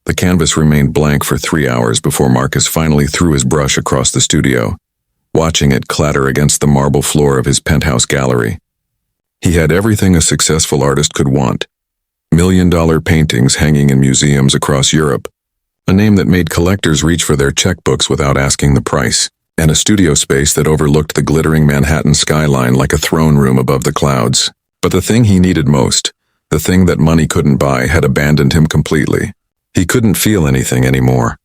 The canvas remained blank for 3 hours before Marcus finally threw his brush across the studio, watching it clatter against the marble floor of his penthouse gallery. He had everything a successful artist could want: million-dollar paintings hanging in museums across Europe, a name that made collectors reach for their checkbooks without asking the price, and a studio space that overlooked the glittering Manhattan skyline like a throne room above the clouds. But the thing he needed most, the thing that money couldn't buy, had abandoned him completely. He couldn't feel anything anymore.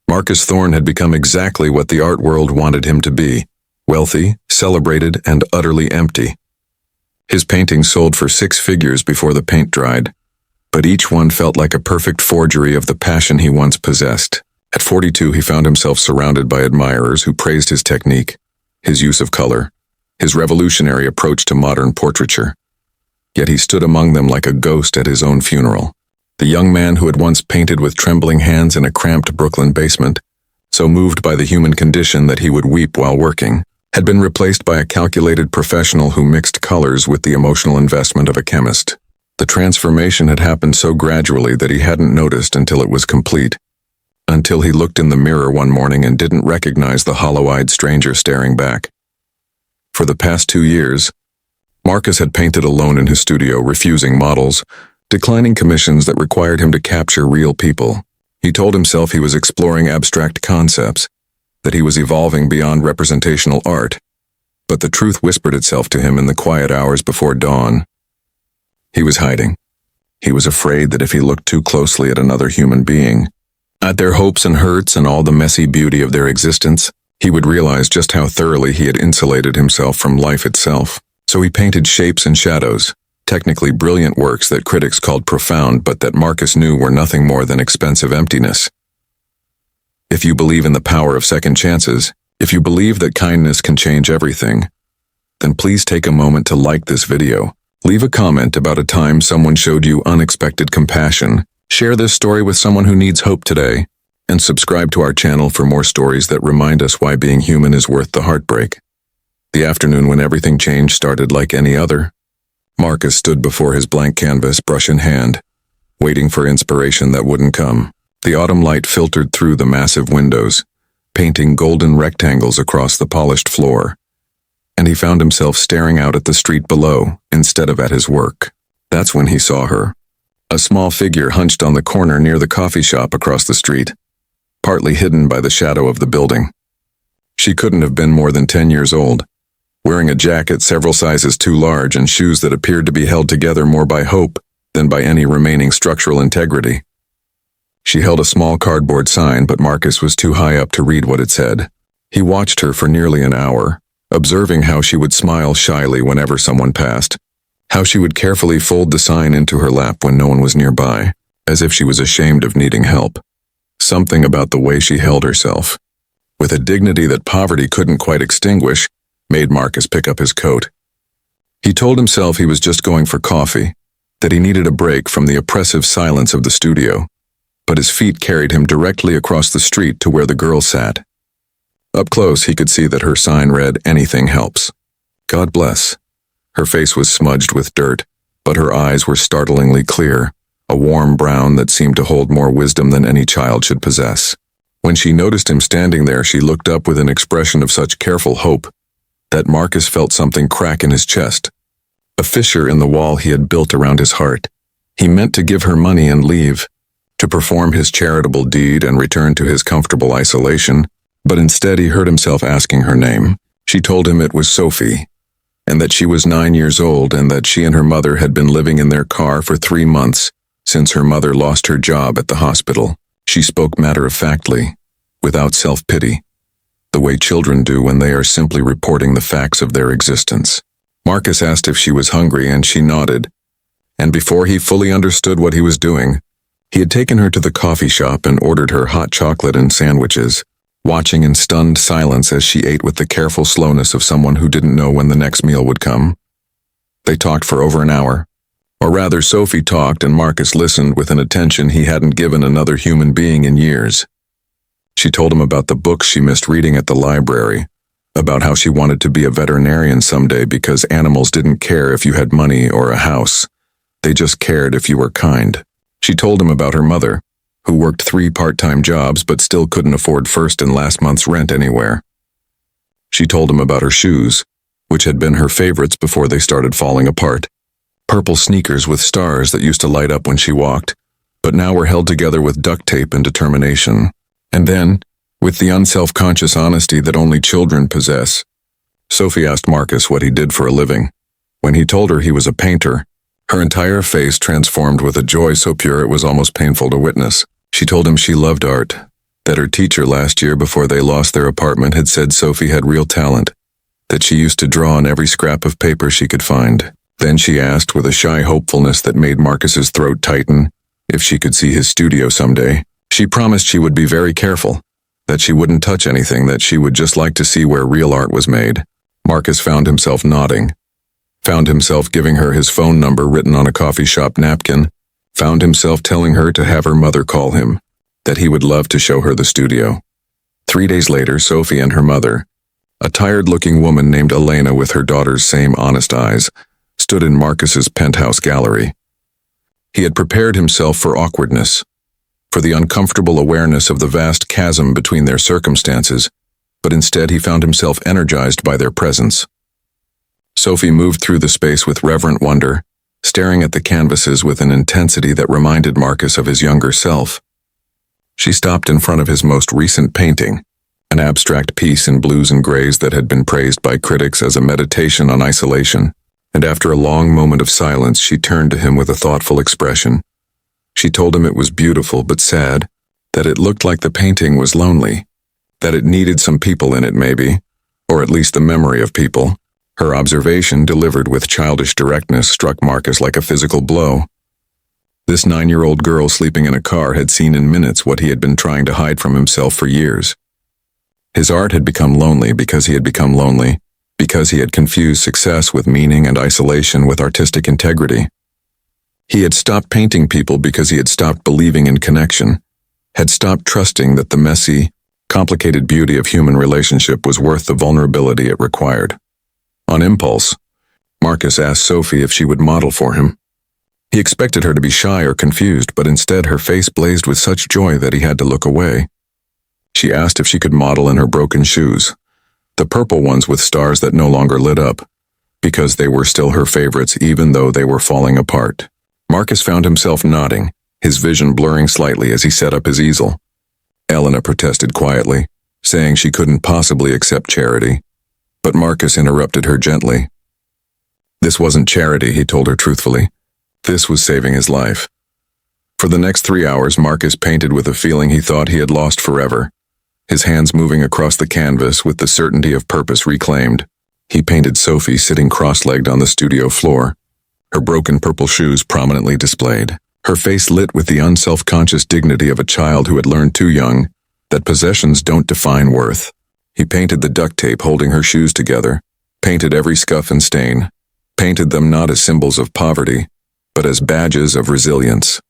Marcus Thorne had become exactly what the art world wanted him to be: wealthy, celebrated, and utterly empty. His paintings sold for 6 figures before the paint dried, but each one felt like a perfect forgery of the passion he once possessed. At 42, he found himself surrounded by admirers who praised his technique, his use of color, his revolutionary approach to modern portraiture. Yet he stood among them like a ghost at his own funeral. The young man who had once painted with trembling hands in a cramped Brooklyn basement, so moved by the human condition that he would weep while working, had been replaced by a calculated professional who mixed colors with the emotional investment of a chemist. The transformation had happened so gradually that he hadn't noticed until it was complete, until he looked in the mirror one morning and didn't recognize the hollow-eyed stranger staring back. For the past 2 years, Marcus had painted alone in his studio, refusing models, declining commissions that required him to capture real people. He told himself he was exploring abstract concepts, that he was evolving beyond representational art, but the truth whispered itself to him in the quiet hours before dawn. He was hiding. He was afraid that if he looked too closely at another human being, at their hopes and hurts and all the messy beauty of their existence, he would realize just how thoroughly he had insulated himself from life itself. So he painted shapes and shadows, technically brilliant works that critics called profound, but that Marcus knew were nothing more than expensive emptiness. If you believe in the power of second chances, if you believe that kindness can change everything, then please take a moment to like this video, leave a comment about a time someone showed you unexpected compassion, share this story with someone who needs hope today, and subscribe to our channel for more stories that remind us why being human is worth the heartbreak. The afternoon when everything changed started like any other. Marcus stood before his blank canvas, brush in hand, waiting for inspiration that wouldn't come. The autumn light filtered through the massive windows, painting golden rectangles across the polished floor, and he found himself staring out at the street below instead of at his work. That's when he saw her. A small figure hunched on the corner near the coffee shop across the street, partly hidden by the shadow of the building. She couldn't have been more than 10 years old, wearing a jacket several sizes too large and shoes that appeared to be held together more by hope than by any remaining structural integrity. She held a small cardboard sign, but Marcus was too high up to read what it said. He watched her for nearly an hour, observing how she would smile shyly whenever someone passed, how she would carefully fold the sign into her lap when no one was nearby, as if she was ashamed of needing help. Something about the way she held herself, with a dignity that poverty couldn't quite extinguish, made Marcus pick up his coat. He told himself he was just going for coffee, that he needed a break from the oppressive silence of the studio, but his feet carried him directly across the street to where the girl sat. Up close, he could see that her sign read, "Anything helps." God bless. Her face was smudged with dirt, but her eyes were startlingly clear, a warm brown that seemed to hold more wisdom than any child should possess. When she noticed him standing there, she looked up with an expression of such careful hope that Marcus felt something crack in his chest, a fissure in the wall he had built around his heart. He meant to give her money and leave, to perform his charitable deed and return to his comfortable isolation, but instead he heard himself asking her name. She told him it was Sophie, and that she was 9 years old, and that she and her mother had been living in their car for 3 months since her mother lost her job at the hospital. She spoke matter-of-factly, without self-pity, the way children do when they are simply reporting the facts of their existence. Marcus asked if she was hungry, and she nodded, and before he fully understood what he was doing, he had taken her to the coffee shop and ordered her hot chocolate and sandwiches, watching in stunned silence as she ate with the careful slowness of someone who didn't know when the next meal would come. They talked for over an hour. Or rather, Sophie talked and Marcus listened with an attention he hadn't given another human being in years. She told him about the books she missed reading at the library, about how she wanted to be a veterinarian someday because animals didn't care if you had money or a house. They just cared if you were kind. She told him about her mother, who worked 3 part-time jobs but still couldn't afford first and last month's rent anywhere. She told him about her shoes, which had been her favorites before they started falling apart. Purple sneakers with stars that used to light up when she walked, but now were held together with duct tape and determination. And then, with the unself-conscious honesty that only children possess, Sophie asked Marcus what he did for a living. When he told her he was a painter, her entire face transformed with a joy so pure it was almost painful to witness. She told him she loved art, that her teacher last year before they lost their apartment had said Sophie had real talent, that she used to draw on every scrap of paper she could find. Then she asked with a shy hopefulness that made Marcus's throat tighten if she could see his studio someday. She promised she would be very careful, that she wouldn't touch anything, that she would just like to see where real art was made. Marcus found himself nodding, found himself giving her his phone number written on a coffee shop napkin, found himself telling her to have her mother call him, that he would love to show her the studio. 3 days later, Sophie and her mother, a tired-looking woman named Elena with her daughter's same honest eyes, stood in Marcus's penthouse gallery. He had prepared himself for awkwardness, for the uncomfortable awareness of the vast chasm between their circumstances, but instead he found himself energized by their presence. Sophie moved through the space with reverent wonder, staring at the canvases with an intensity that reminded Marcus of his younger self. She stopped in front of his most recent painting, an abstract piece in blues and grays that had been praised by critics as a meditation on isolation, and after a long moment of silence she turned to him with a thoughtful expression. She told him it was beautiful but sad, that it looked like the painting was lonely, that it needed some people in it maybe, or at least the memory of people. Her observation, delivered with childish directness, struck Marcus like a physical blow. This 9-year-old girl sleeping in a car had seen in minutes what he had been trying to hide from himself for years. His art had become lonely because he had become lonely, because he had confused success with meaning and isolation with artistic integrity. He had stopped painting people because he had stopped believing in connection, had stopped trusting that the messy, complicated beauty of human relationship was worth the vulnerability it required. On impulse, Marcus asked Sophie if she would model for him. He expected her to be shy or confused, but instead her face blazed with such joy that he had to look away. She asked if she could model in her broken shoes, the purple ones with stars that no longer lit up, because they were still her favorites even though they were falling apart. Marcus found himself nodding, his vision blurring slightly as he set up his easel. Elena protested quietly, saying she couldn't possibly accept charity, but Marcus interrupted her gently. This wasn't charity, he told her truthfully. This was saving his life. For the next 3 hours, Marcus painted with a feeling he thought he had lost forever, his hands moving across the canvas with the certainty of purpose reclaimed. He painted Sophie sitting cross-legged on the studio floor, her broken purple shoes prominently displayed, her face lit with the unself-conscious dignity of a child who had learned too young that possessions don't define worth. He painted the duct tape holding her shoes together, painted every scuff and stain, painted them not as symbols of poverty, but as badges of resilience.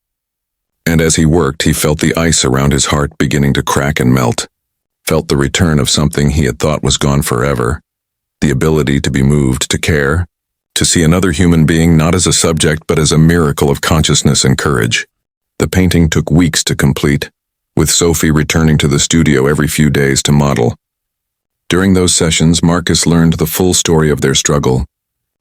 And as he worked, he felt the ice around his heart beginning to crack and melt, felt the return of something he had thought was gone forever, the ability to be moved, to care, to see another human being not as a subject but as a miracle of consciousness and courage. The painting took weeks to complete, with Sophie returning to the studio every few days to model. During those sessions, Marcus learned the full story of their struggle,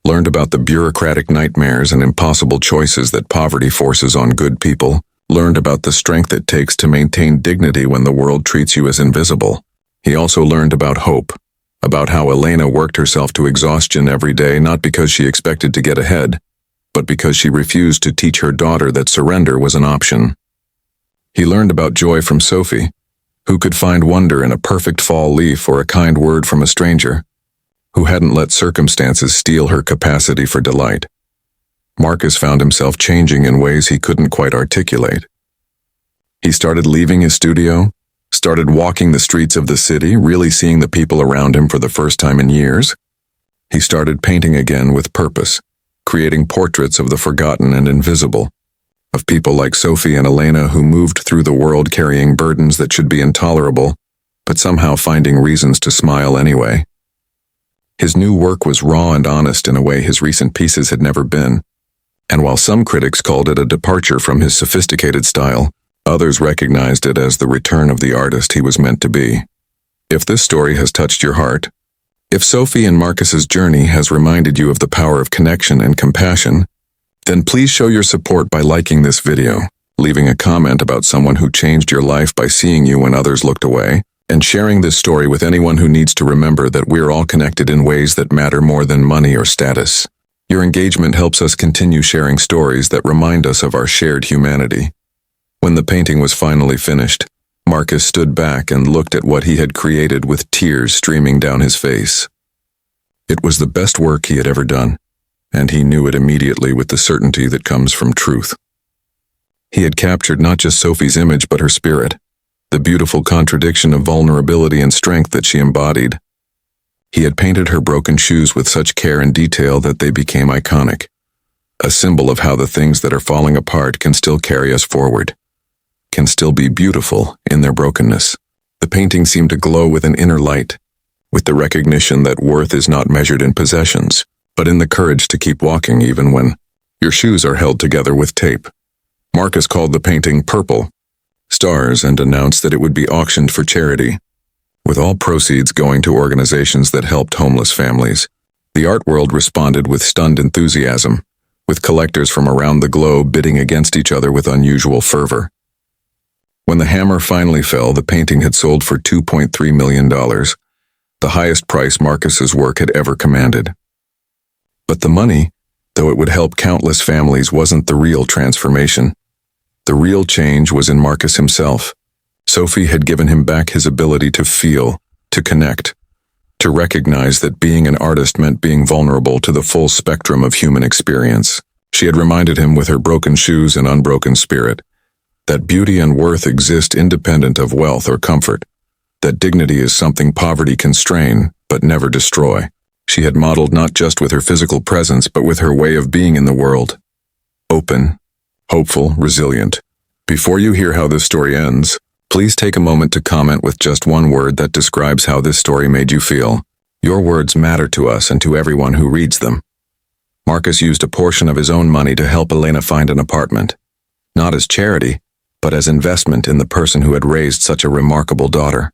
learned about the bureaucratic nightmares and impossible choices that poverty forces on good people, learned about the strength it takes to maintain dignity when the world treats you as invisible. He also learned about hope, about how Elena worked herself to exhaustion every day not because she expected to get ahead, but because she refused to teach her daughter that surrender was an option. He learned about joy from Sophie, who could find wonder in a perfect fall leaf or a kind word from a stranger, who hadn't let circumstances steal her capacity for delight. Marcus found himself changing in ways he couldn't quite articulate. He started leaving his studio, started walking the streets of the city, really seeing the people around him for the first time in years. He started painting again with purpose, creating portraits of the forgotten and invisible, of people like Sophie and Elena who moved through the world carrying burdens that should be intolerable, but somehow finding reasons to smile anyway. His new work was raw and honest in a way his recent pieces had never been, and while some critics called it a departure from his sophisticated style, Others recognized it as the return of the artist he was meant to be. If this story has touched your heart, if Sophie and Marcus's journey has reminded you of the power of connection and compassion, then please show your support by liking this video, leaving a comment about someone who changed your life by seeing you when others looked away, and sharing this story with anyone who needs to remember that we're all connected in ways that matter more than money or status. Your engagement helps us continue sharing stories that remind us of our shared humanity. When the painting was finally finished, Marcus stood back and looked at what he had created with tears streaming down his face. It was the best work he had ever done, and he knew it immediately with the certainty that comes from truth. He had captured not just Sophie's image but her spirit, the beautiful contradiction of vulnerability and strength that she embodied. He had painted her broken shoes with such care and detail that they became iconic, a symbol of how the things that are falling apart can still carry us forward, can still be beautiful in their brokenness. The painting seemed to glow with an inner light, with the recognition that worth is not measured in possessions, but in the courage to keep walking even when your shoes are held together with tape. Marcus called the painting Purple Stars and announced that it would be auctioned for charity, with all proceeds going to organizations that helped homeless families. The art world responded with stunned enthusiasm, with collectors from around the globe bidding against each other with unusual fervor. When the hammer finally fell, the painting had sold for $2.3 million, the highest price Marcus's work had ever commanded. But the money, though it would help countless families, wasn't the real transformation. The real change was in Marcus himself. Sophie had given him back his ability to feel, to connect, to recognize that being an artist meant being vulnerable to the full spectrum of human experience. She had reminded him with her broken shoes and unbroken spirit that beauty and worth exist independent of wealth or comfort, that dignity is something poverty can strain but never destroy. She had modeled not just with her physical presence but with her way of being in the world. Open, hopeful, resilient. Before you hear how this story ends, please take a moment to comment with just one word that describes how this story made you feel. Your words matter to us and to everyone who reads them. Marcus used a portion of his own money to help Elena find an apartment, not as charity, but as investment in the person who had raised such a remarkable daughter.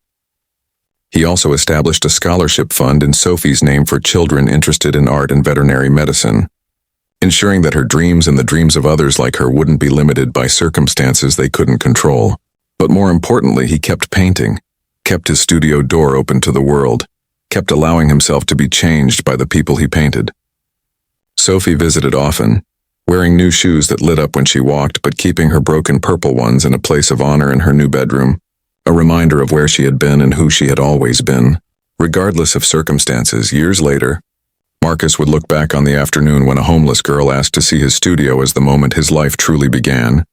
He also established a scholarship fund in Sophie's name for children interested in art and veterinary medicine, ensuring that her dreams and the dreams of others like her wouldn't be limited by circumstances they couldn't control. But more importantly, he kept painting, kept his studio door open to the world, kept allowing himself to be changed by the people he painted. Sophie visited often, wearing new shoes that lit up when she walked, but keeping her broken purple ones in a place of honor in her new bedroom, a reminder of where she had been and who she had always been. Regardless of circumstances, years later, Marcus would look back on the afternoon when a homeless girl asked to see his studio as the moment his life truly began,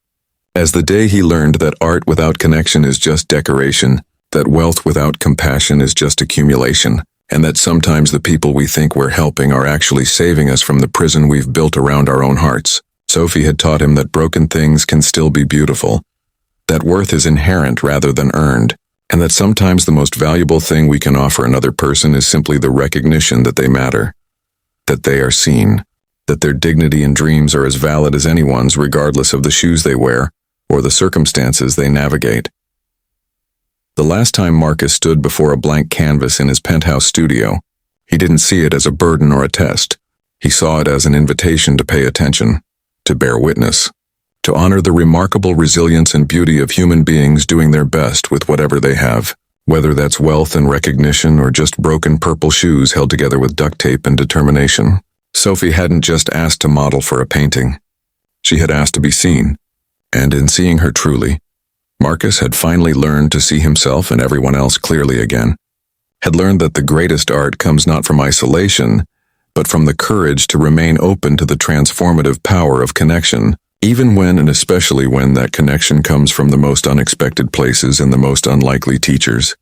as the day he learned that art without connection is just decoration, that wealth without compassion is just accumulation, and that sometimes the people we think we're helping are actually saving us from the prison we've built around our own hearts. Sophie had taught him that broken things can still be beautiful, that worth is inherent rather than earned, and that sometimes the most valuable thing we can offer another person is simply the recognition that they matter, that they are seen, that their dignity and dreams are as valid as anyone's regardless of the shoes they wear or the circumstances they navigate. The last time Marcus stood before a blank canvas in his penthouse studio, he didn't see it as a burden or a test. He saw it as an invitation to pay attention, to bear witness, to honor the remarkable resilience and beauty of human beings doing their best with whatever they have, whether that's wealth and recognition or just broken purple shoes held together with duct tape and determination. Sophie hadn't just asked to model for a painting. She had asked to be seen, and in seeing her truly, Marcus had finally learned to see himself and everyone else clearly again, had learned that the greatest art comes not from isolation, but from the courage to remain open to the transformative power of connection, even when and especially when that connection comes from the most unexpected places and the most unlikely teachers.